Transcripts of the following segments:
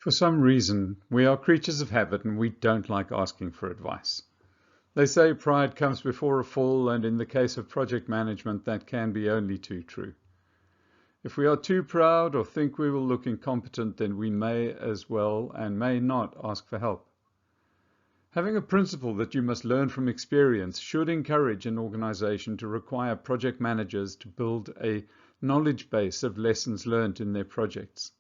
For some reason, we are creatures of habit and we don't like asking for advice. They say pride comes before a fall, and in the case of project management, that can be only too true. If we are too proud or think we will look incompetent, then we may as well and may not ask for help. Having a principle that you must learn from experience should encourage an organization to require project managers to build a knowledge base of lessons learned in their projects.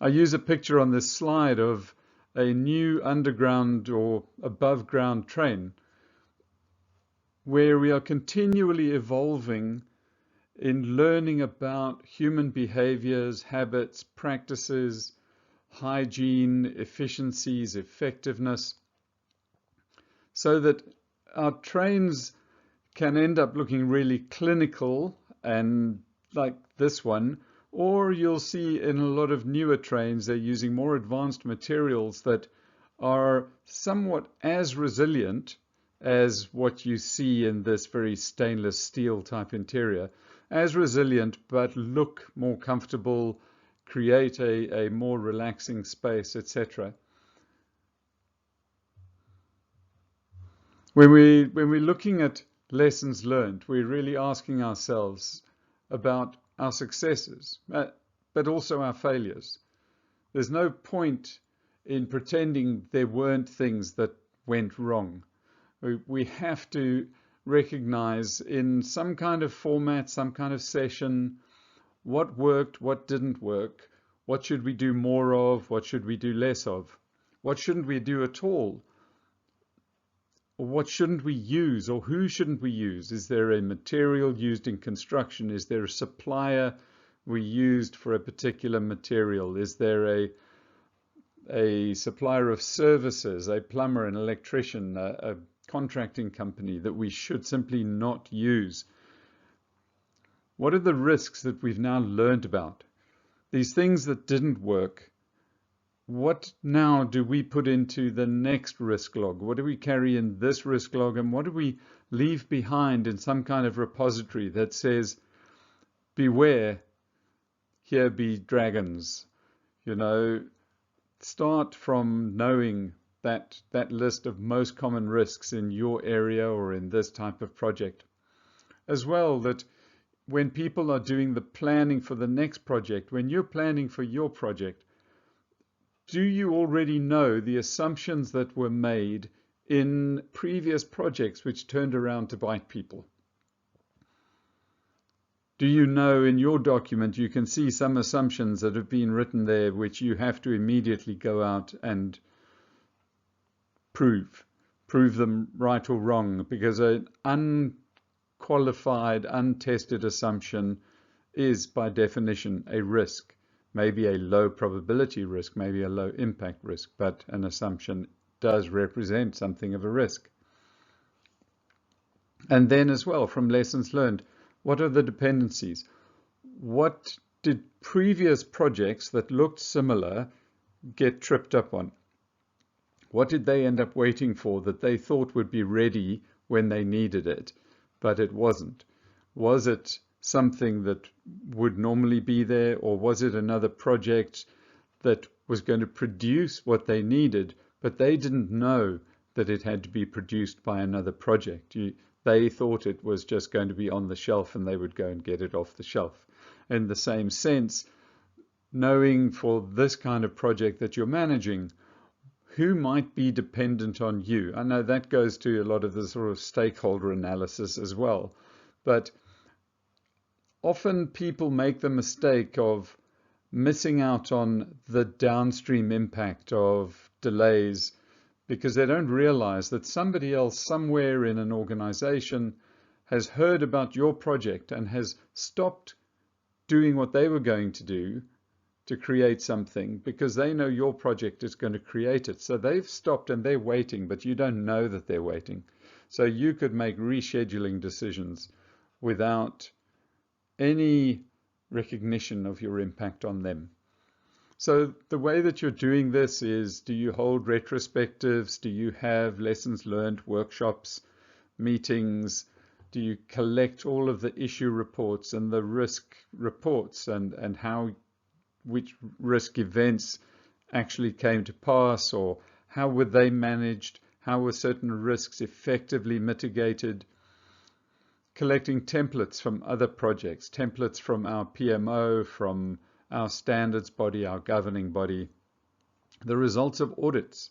I use a picture on this slide of a new underground or above ground train where we are continually evolving in learning about human behaviors, habits, practices, hygiene, efficiencies, effectiveness, so that our trains can end up looking really clinical and like this one, or you'll see in a lot of newer trains they're using more advanced materials that are somewhat as resilient as what you see in this very stainless steel type interior, as resilient but look more comfortable, create a more relaxing space, etc. When we're looking at lessons learned, we're really asking ourselves about our successes, but also our failures. There's no point in pretending there weren't things that went wrong. We have to recognize in some kind of format, some kind of session, what worked, what didn't work, what should we do more of, what should we do less of, what shouldn't we do at all, or what shouldn't we use, or who shouldn't we use? Is there a material used in construction? Is there a supplier we used for a particular material? Is there a supplier of services, a plumber, an electrician, a contracting company that we should simply not use? What are the risks that we've now learned about? These things that didn't work, what now do we put into the next risk log? What do we carry in this risk log, and what do we leave behind in some kind of repository that says, beware, here be dragons? You know, start from knowing that list of most common risks in your area or in this type of project. As well, that when people are doing the planning for the next project, when you're planning for your project, do you already know the assumptions that were made in previous projects which turned around to bite people? Do you know in your document you can see some assumptions that have been written there which you have to immediately go out and prove them right or wrong, because an unqualified, untested assumption is by definition a risk. Maybe a low probability risk, maybe a low impact risk, but an assumption does represent something of a risk. And then as well, from lessons learned, what are the dependencies? What did previous projects that looked similar get tripped up on? What did they end up waiting for that they thought would be ready when they needed it, but it wasn't? Was it something that would normally be there, or was it another project that was going to produce what they needed, but they didn't know that it had to be produced by another project? They thought it was just going to be on the shelf and they would go and get it off the shelf. In the same sense, knowing for this kind of project that you're managing, who might be dependent on you? I know that goes to a lot of the sort of stakeholder analysis as well, but often people make the mistake of missing out on the downstream impact of delays because they don't realize that somebody else somewhere in an organization has heard about your project and has stopped doing what they were going to do to create something because they know your project is going to create it. So they've stopped and they're waiting, but you don't know that they're waiting. So you could make rescheduling decisions without any recognition of your impact on them. So the way that you're doing this is, do you hold retrospectives? Do you have lessons learned workshops, meetings? Do you collect all of the issue reports and the risk reports and how which risk events actually came to pass, or how were they managed, how were certain risks effectively mitigated. Collecting templates from other projects, templates from our PMO, from our standards body, our governing body, the results of audits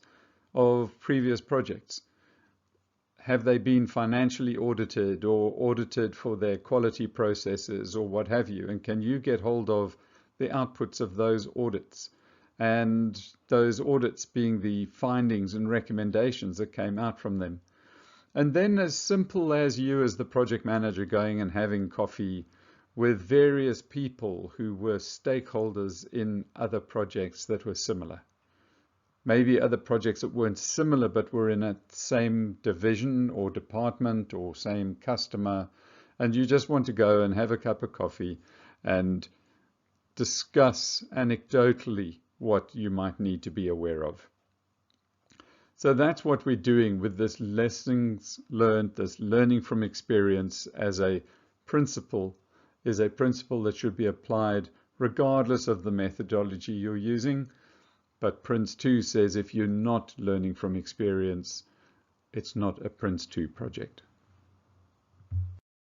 of previous projects. Have they been financially audited or audited for their quality processes or what have you? And can you get hold of the outputs of those audits? And those audits being the findings and recommendations that came out from them. And then as simple as you as the project manager going and having coffee with various people who were stakeholders in other projects that were similar. Maybe other projects that weren't similar but were in a same division or department or same customer, and you just want to go and have a cup of coffee and discuss anecdotally what you might need to be aware of. So that's what we're doing with this lessons learned, this learning from experience as a principle, is a principle that should be applied regardless of the methodology you're using. But PRINCE2 says if you're not learning from experience, it's not a PRINCE2 project.